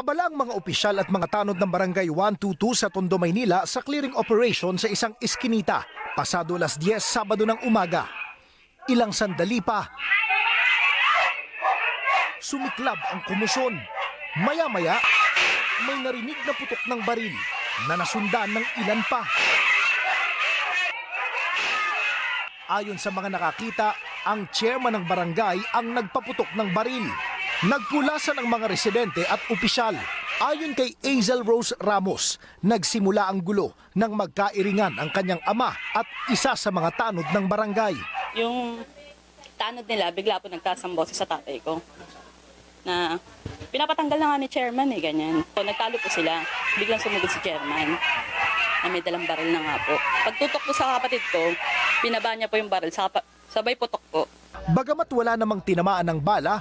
Naabala ang mga opisyal at mga tanod ng Barangay 122 sa Tondo, Maynila sa clearing operation sa isang iskinita pasado 10:00 Sabado ng umaga. Ilang sandali pa, sumiklab ang kumusyon. Maya-maya, may narinig na putok ng baril na nasundan ng ilan pa. Ayon sa mga nakakita, ang chairman ng barangay ang nagpaputok ng baril. Nagpulasan ang mga residente at opisyal. Ayon kay Hazel Rose Ramos, nagsimula ang gulo nang magkairingan ang kanyang ama at isa sa mga tanod ng barangay. Yung tanod nila, bigla po nagtasamboses sa tatay ko. Na pinapatanggal na nga ni chairman ganyan. So, nagtalo po sila. Biglang sumugod si chairman na may dalang baril na nga po. Pagtutok po sa kapatid ko, pinaba niya po yung baril, sabay putok po. Bagamat wala namang tinamaan ng bala,